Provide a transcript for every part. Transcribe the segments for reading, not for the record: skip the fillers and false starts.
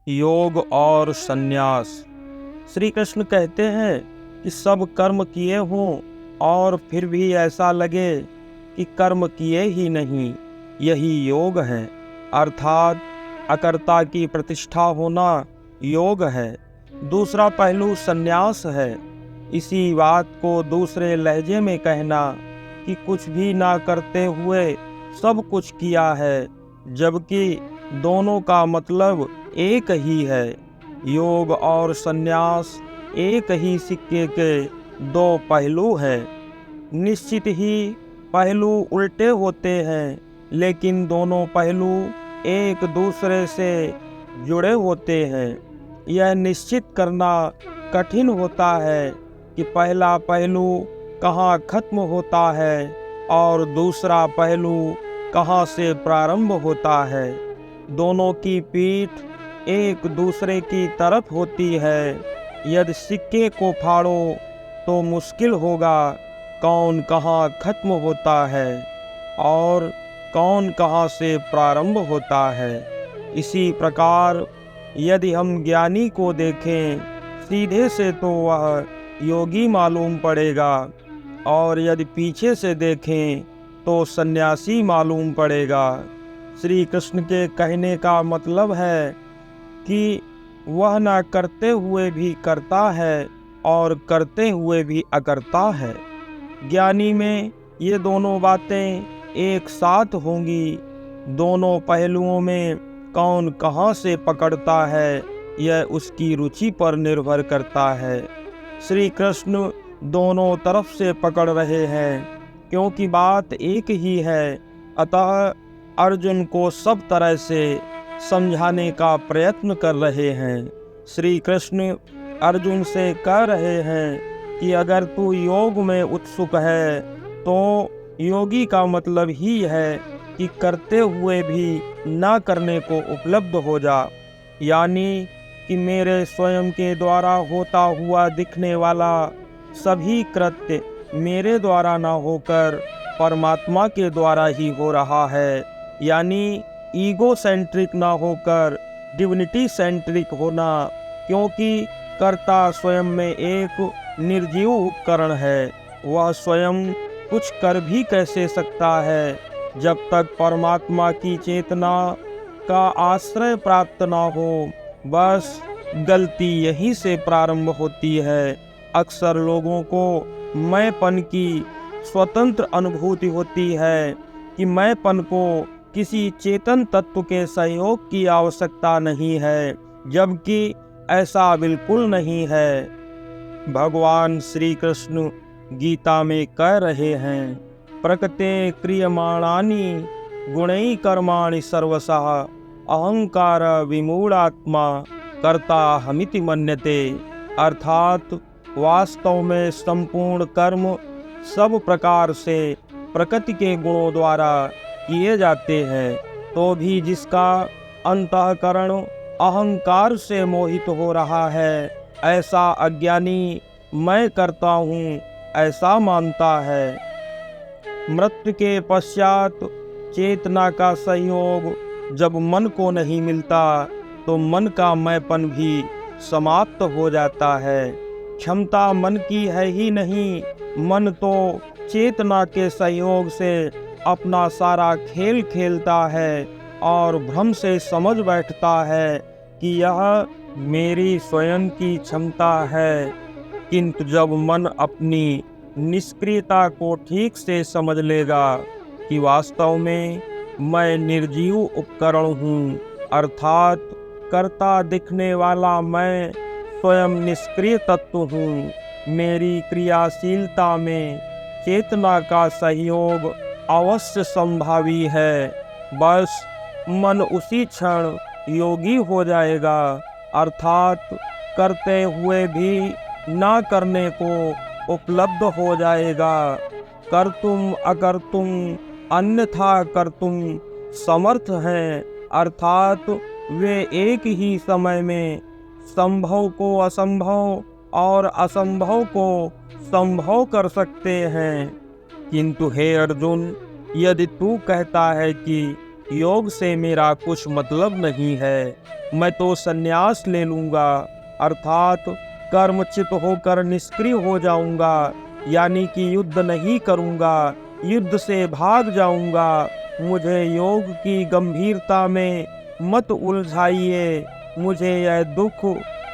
योग और संन्यास। श्री कृष्ण कहते हैं कि सब कर्म किए हों और फिर भी ऐसा लगे कि कर्म किए ही नहीं, यही योग है। अर्थात अकर्ता की प्रतिष्ठा होना योग है। दूसरा पहलू संन्यास है। इसी बात को दूसरे लहजे में कहना कि कुछ भी ना करते हुए सब कुछ किया है, जबकि दोनों का मतलब एक ही है। योग और संन्यास एक ही सिक्के के दो पहलू हैं। निश्चित ही पहलू उल्टे होते हैं, लेकिन दोनों पहलू एक दूसरे से जुड़े होते हैं। यह निश्चित करना कठिन होता है कि पहला पहलू कहाँ खत्म होता है और दूसरा पहलू कहाँ से प्रारंभ होता है। दोनों की पीठ एक दूसरे की तरफ होती है। यदि सिक्के को फाड़ो तो मुश्किल होगा कौन कहाँ खत्म होता है और कौन कहाँ से प्रारंभ होता है। इसी प्रकार यदि हम ज्ञानी को देखें सीधे से तो वह योगी मालूम पड़ेगा, और यदि पीछे से देखें तो सन्यासी मालूम पड़ेगा। श्री कृष्ण के कहने का मतलब है कि वह न करते हुए भी करता है और करते हुए भी अकर्ता है। ज्ञानी में ये दोनों बातें एक साथ होंगी। दोनों पहलुओं में कौन कहाँ से पकड़ता है, यह उसकी रुचि पर निर्भर करता है। श्री कृष्ण दोनों तरफ से पकड़ रहे हैं, क्योंकि बात एक ही है। अतः अर्जुन को सब तरह से समझाने का प्रयत्न कर रहे हैं। श्री कृष्ण अर्जुन से कह रहे हैं कि अगर तू योग में उत्सुक है तो योगी का मतलब ही है कि करते हुए भी ना करने को उपलब्ध हो जा, यानी कि मेरे स्वयं के द्वारा होता हुआ दिखने वाला सभी कृत्य मेरे द्वारा ना होकर परमात्मा के द्वारा ही हो रहा है। यानी ईगो सेंट्रिक ना होकर डिविनिटी सेंट्रिक होना, क्योंकि कर्ता स्वयं में एक निर्जीव उपकरण है। वह स्वयं कुछ कर भी कैसे सकता है जब तक परमात्मा की चेतना का आश्रय प्राप्त ना हो। बस गलती यहीं से प्रारंभ होती है। अक्सर लोगों को मैंपन की स्वतंत्र अनुभूति होती है कि मैंपन को किसी चेतन तत्व के सहयोग की आवश्यकता नहीं है, जबकि ऐसा बिल्कुल नहीं है। भगवान श्री कृष्ण गीता में कह रहे हैं, प्रकृते क्रियमाणानि गुणै कर्माणि सर्वशः अहंकार विमूढ़ात्मा कर्ता हमिति मन्यते। अर्थात वास्तव में संपूर्ण कर्म सब प्रकार से प्रकृति के गुणों द्वारा किए जाते हैं, तो भी जिसका अंतःकरण अहंकार से मोहित हो रहा है, ऐसा अज्ञानी मैं करता हूँ ऐसा मानता है। मृत्यु के पश्चात चेतना का सहयोग जब मन को नहीं मिलता तो मन का मैंपन भी समाप्त हो जाता है। क्षमता मन की है ही नहीं, मन तो चेतना के सहयोग से अपना सारा खेल खेलता है और भ्रम से समझ बैठता है कि यह मेरी स्वयं की क्षमता है। किंतु जब मन अपनी निष्क्रियता को ठीक से समझ लेगा कि वास्तव में मैं निर्जीव उपकरण हूँ, अर्थात कर्ता दिखने वाला मैं स्वयं निष्क्रिय तत्व हूँ, मेरी क्रियाशीलता में चेतना का सहयोग अवश्य संभावी है। बस मन उसी क्षण योगी हो जाएगा, अर्थात करते हुए भी ना करने को उपलब्ध हो जाएगा। कर्तुम अकर्तुम अन्यथा कर्तुम समर्थ हैं, अर्थात वे एक ही समय में संभव को असंभव और असंभव को संभव कर सकते हैं। किंतु हे अर्जुन, यदि तू कहता है कि योग से मेरा कुछ मतलब नहीं है, मैं तो संन्यास ले लूंगा, अर्थात कर्मचित होकर निष्क्रिय हो जाऊंगा, यानी कि युद्ध नहीं करूंगा, युद्ध से भाग जाऊंगा। मुझे योग की गंभीरता में मत उलझाइए। मुझे यह दुख,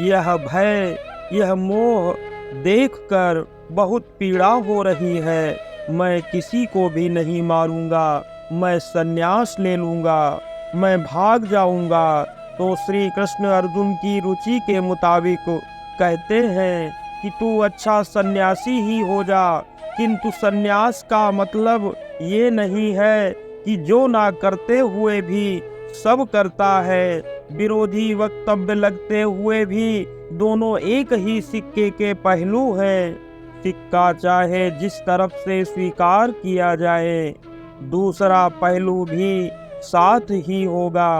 यह भय, यह मोह देखकर बहुत पीड़ा हो रही है। मैं किसी को भी नहीं मारूंगा, मैं संन्यास ले लूंगा, मैं भाग जाऊंगा। तो श्री कृष्ण अर्जुन की रुचि के मुताबिक कहते हैं कि तू अच्छा सन्यासी ही हो जा, किंतु सन्यास का मतलब ये नहीं है कि जो ना करते हुए भी सब करता है। विरोधी वक्तव्य लगते हुए भी दोनों एक ही सिक्के के पहलू हैं। सिक्का चाहे जिस तरफ से स्वीकार किया जाए, दूसरा पहलू भी साथ ही होगा।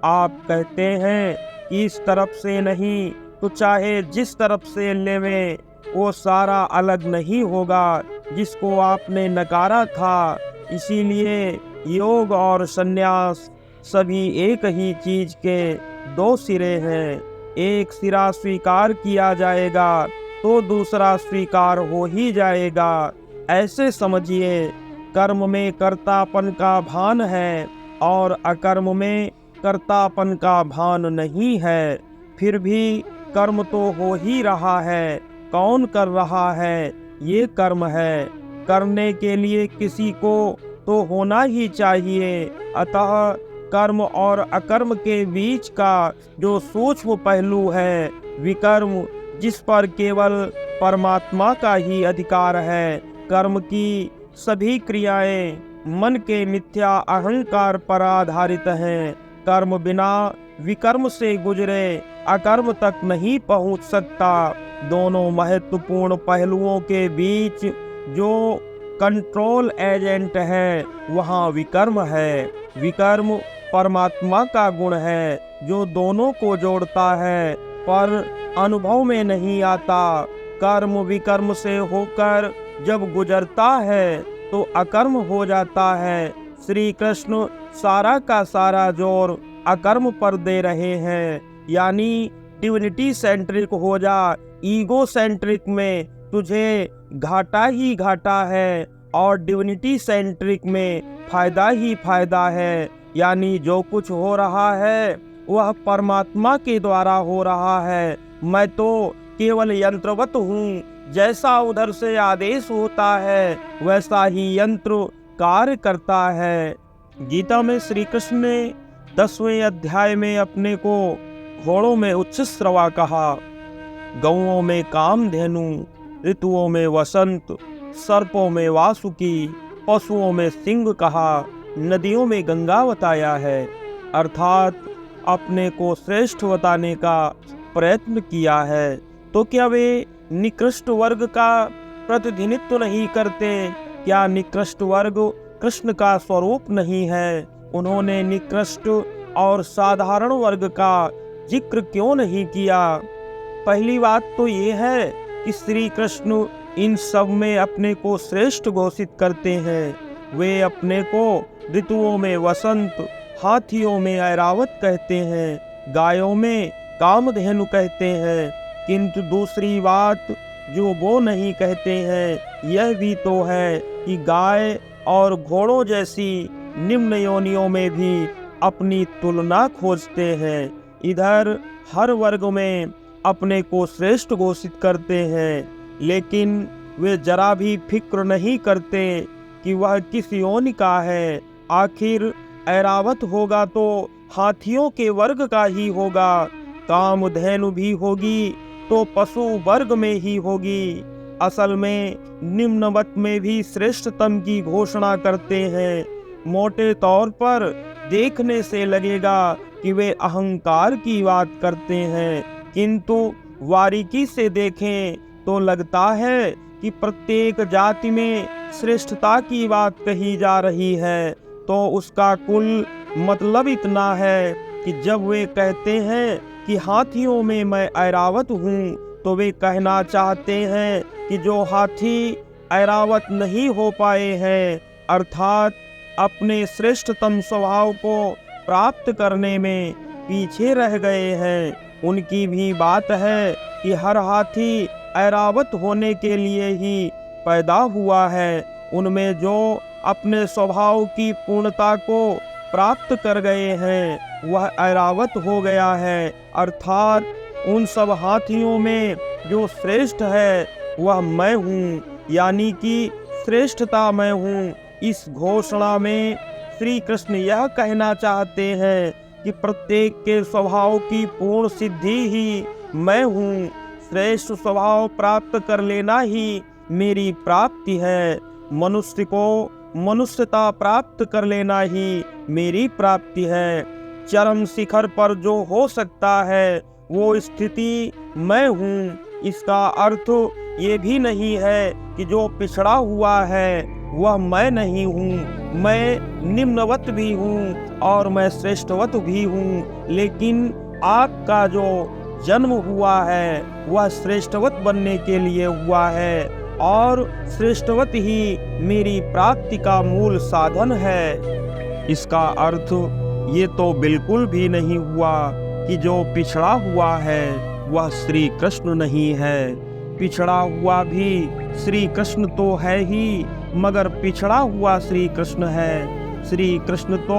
आप कहते हैं कि इस तरफ से नहीं, तो चाहे जिस तरफ से लेवें, वो सारा अलग नहीं होगा जिसको आपने नकारा था। इसीलिए योग और संन्यास सभी एक ही चीज के दो सिरे हैं। एक सिरा स्वीकार किया जाएगा तो दूसरा स्वीकार हो ही जाएगा। ऐसे समझिए, कर्म में कर्तापन का भान है और अकर्म में कर्तापन का भान नहीं है। फिर भी कर्म तो हो ही रहा है। कौन कर रहा है? ये कर्म है। करने के लिए किसी को तो होना ही चाहिए। अतः कर्म और अकर्म के बीच का जो सूक्ष्म पहलू है, विकर्म, जिस पर केवल परमात्मा का ही अधिकार है। कर्म की सभी क्रियाएं मन के मिथ्या अहंकार पर आधारित हैं। कर्म बिना विकर्म से गुजरे अकर्म तक नहीं पहुंच सकता। दोनों महत्वपूर्ण पहलुओं के बीच जो कंट्रोल एजेंट है, वहाँ विकर्म है। विकर्म परमात्मा का गुण है जो दोनों को जोड़ता है, पर अनुभव में नहीं आता। कर्म विकर्म से होकर जब गुजरता है तो अकर्म हो जाता है। श्री कृष्ण सारा का सारा जोर अकर्म पर दे रहे हैं, यानी डिविनिटी सेंट्रिक हो जा, ईगो सेंट्रिक में तुझे घाटा ही घाटा है और डिविनिटी सेंट्रिक में फायदा ही फायदा है। यानी जो कुछ हो रहा है वह परमात्मा के द्वारा हो रहा है। मैं तो केवल यंत्रवत हूँ। जैसा उधर से आदेश होता है वैसा ही यंत्र कार्य करता है। गीता में श्री कृष्ण ने 10वें अध्याय में अपने को घोड़ों में उच्छ्रवा कहा, गौओं में कामधेनु, ऋतुओं में वसंत, सर्पों में वासुकी, पशुओं में सिंह कहा, नदियों में गंगा बताया है। अर्थात अपने को श्रेष्ठ बताने का प्रयत्न किया है। तो क्या वे निकृष्ट वर्ग का प्रतिनिधित्व नहीं करते? क्या निकृष्ट वर्ग कृष्ण का स्वरूप नहीं है? उन्होंने निकृष्ट और साधारण वर्ग का जिक्र क्यों नहीं किया? पहली बात तो ये है कि श्री कृष्ण इन सब में अपने को श्रेष्ठ घोषित करते हैं। वे अपने को ऋतुओं में वसंत, हाथियों में ऐरावत कहते हैं, गायों में कामधेनु कहते हैं। किंतु दूसरी बात जो वो नहीं कहते हैं, यह भी तो है कि गाय और घोड़ों जैसी निम्न योनियों में भी अपनी तुलना खोजते हैं। इधर हर वर्ग में अपने को श्रेष्ठ घोषित करते हैं, लेकिन वे जरा भी फिक्र नहीं करते कि वह किस योनि का है। आखिर ऐरावत होगा तो हाथियों के वर्ग का ही होगा, कामधेनु भी होगी तो पशु वर्ग में ही होगी। असल में निम्नवत में भी श्रेष्ठतम की घोषणा करते हैं। मोटे तौर पर देखने से लगेगा कि वे अहंकार की बात करते हैं, किंतु बारीकी से देखें तो लगता है कि प्रत्येक जाति में श्रेष्ठता की बात कही जा रही है। तो उसका कुल मतलब इतना है कि जब वे कहते हैं कि हाथियों में मैं ऐरावत हूँ, तो वे कहना चाहते हैं कि जो हाथी ऐरावत नहीं हो पाए हैं, अर्थात अपने श्रेष्ठतम स्वभाव को प्राप्त करने में पीछे रह गए हैं। उनकी भी बात है कि हर हाथी ऐरावत होने के लिए ही पैदा हुआ है। उनमें जो अपने स्वभाव की पूर्णता को प्राप्त कर गए हैं वह ऐरावत हो गया है। अर्थात उन सब हाथियों में जो श्रेष्ठ है वह मैं हूँ, यानी कि श्रेष्ठता मैं हूँ। इस घोषणा में श्री कृष्ण यह कहना चाहते हैं कि प्रत्येक के स्वभाव की पूर्ण सिद्धि ही मैं हूँ। श्रेष्ठ स्वभाव प्राप्त कर लेना ही मेरी प्राप्ति है। मनुष्य को मनुष्यता प्राप्त कर लेना ही मेरी प्राप्ति है। चरम शिखर पर जो हो सकता है वो स्थिति मैं हूँ। इसका अर्थ ये भी नहीं है कि जो पिछड़ा हुआ है वह मैं नहीं हूँ। मैं निम्नवत भी हूँ और मैं श्रेष्ठवत भी हूँ, लेकिन आपका जो जन्म हुआ है वह श्रेष्ठवत बनने के लिए हुआ है और श्रेष्ठवत ही मेरी प्राप्ति का मूल साधन है। इसका अर्थ ये तो बिल्कुल भी नहीं हुआ कि जो पिछड़ा हुआ है वह श्री कृष्ण नहीं है। पिछड़ा हुआ भी श्री कृष्ण तो है ही, मगर पिछड़ा हुआ श्री कृष्ण है। श्री कृष्ण तो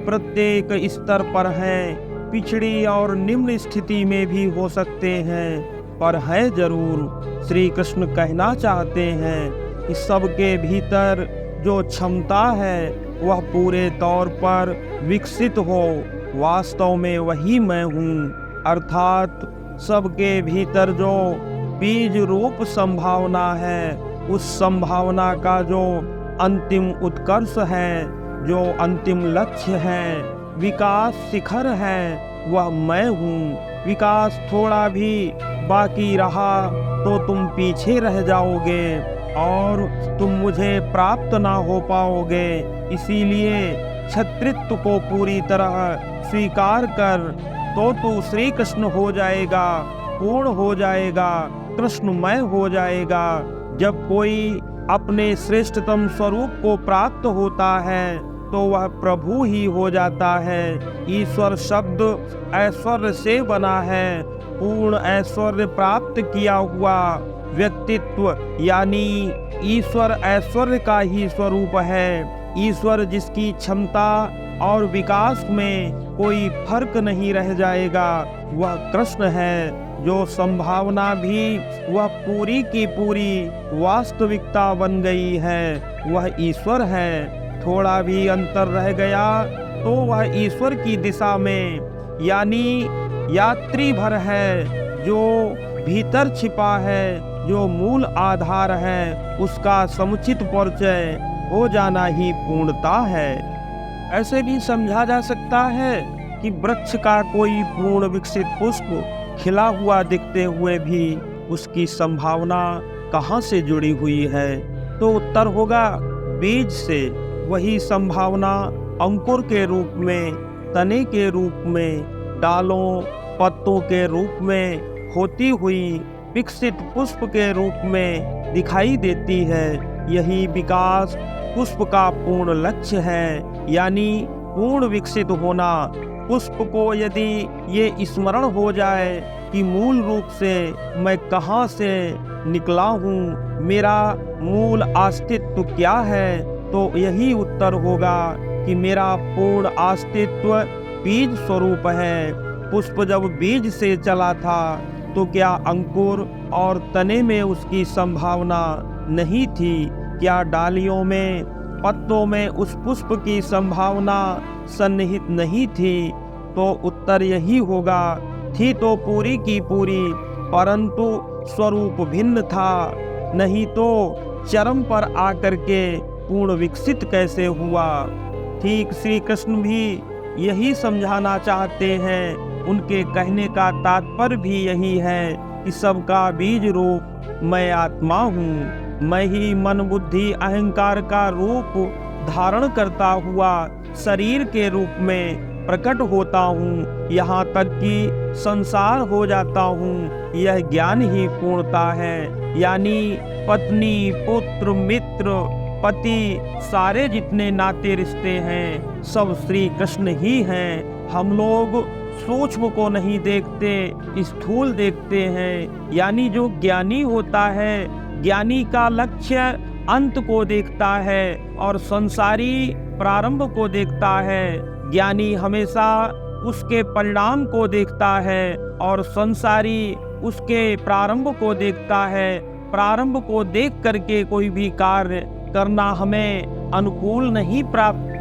प्रत्येक स्तर पर हैं, पिछड़ी और निम्न स्थिति में भी हो सकते हैं, पर है जरूर। श्री कृष्ण कहना चाहते हैं कि सबके भीतर जो क्षमता है वह पूरे तौर पर विकसित हो। वास्तव में वही मैं हूँ। अर्थात सबके भीतर जो बीज रूप संभावना है, उस संभावना का जो अंतिम उत्कर्ष है, जो अंतिम लक्ष्य है, विकास शिखर है, वह मैं हूँ। विकास थोड़ा भी बाकी रहा तो तुम पीछे रह जाओगे और तुम मुझे प्राप्त ना हो पाओगे। इसीलिए क्षत्रित्व को पूरी तरह स्वीकार कर तो तू श्री कृष्ण हो जाएगा, पूर्ण हो जाएगा, कृष्णमय हो जाएगा। जब कोई अपने श्रेष्ठतम स्वरूप को प्राप्त होता है तो वह प्रभु ही हो जाता है। ईश्वर शब्द ऐश्वर्य से बना है। पूर्ण ऐश्वर्य प्राप्त किया हुआ व्यक्तित्व यानी ईश्वर ऐश्वर्य का ही स्वरूप है। ईश्वर जिसकी क्षमता और विकास में कोई फर्क नहीं रह जाएगा, वह कृष्ण है। जो संभावना भी वह पूरी की पूरी वास्तविकता बन गई है, वह ईश्वर है। थोड़ा भी अंतर रह गया तो वह ईश्वर की दिशा में यानी यात्री भर है। जो भीतर छिपा है, जो मूल आधार है, उसका समुचित परिचय हो जाना ही पूर्णता है। ऐसे भी समझा जा सकता है कि वृक्ष का कोई पूर्ण विकसित पुष्प खिला हुआ दिखते हुए भी उसकी संभावना कहाँ से जुड़ी हुई है, तो उत्तर होगा बीज से। वही संभावना अंकुर के रूप में, तने के रूप में, डालों पत्तों के रूप में होती हुई विकसित पुष्प के रूप में दिखाई देती है। यही विकास पुष्प का पूर्ण लक्ष्य है, यानी पूर्ण विकसित होना। पुष्प को यदि ये स्मरण हो जाए कि मूल रूप से मैं कहाँ से निकला हूँ, मेरा मूल अस्तित्व क्या है, तो यही उत्तर होगा कि मेरा पूर्ण अस्तित्व बीज स्वरूप है। पुष्प जब बीज से चला था तो क्या अंकुर और तने में उसकी संभावना नहीं थी? क्या डालियों में, पत्तों में उस पुष्प की संभावना सन्निहित नहीं थी? तो उत्तर यही होगा, थी तो पूरी की पूरी, परंतु स्वरूप भिन्न था। नहीं तो चरम पर आकर के पूर्ण विकसित कैसे हुआ? ठीक श्री कृष्ण भी यही समझाना चाहते हैं। उनके कहने का तात्पर्य भी यही है कि सबका बीज रूप मैं आत्मा हूँ। मैं ही मन बुद्धि अहंकार का रूप धारण करता हुआ शरीर के रूप में प्रकट होता हूँ, यहाँ तक कि संसार हो जाता हूँ। यह ज्ञान ही पूर्णता है, यानी पत्नी, पुत्र, मित्र, पति सारे जितने नाते रिश्ते हैं सब श्री कृष्ण ही हैं। हम लोग सूक्ष्म को नहीं देखते, स्थूल देखते हैं। यानी जो ज्ञानी होता है, ज्ञानी का लक्ष्य अंत को देखता है और संसारी प्रारंभ को देखता है। ज्ञानी हमेशा उसके परिणाम को देखता है और संसारी उसके प्रारंभ को देखता है। प्रारंभ को देख करके कोई भी कार्य करना हमें अनुकूल नहीं प्राप्त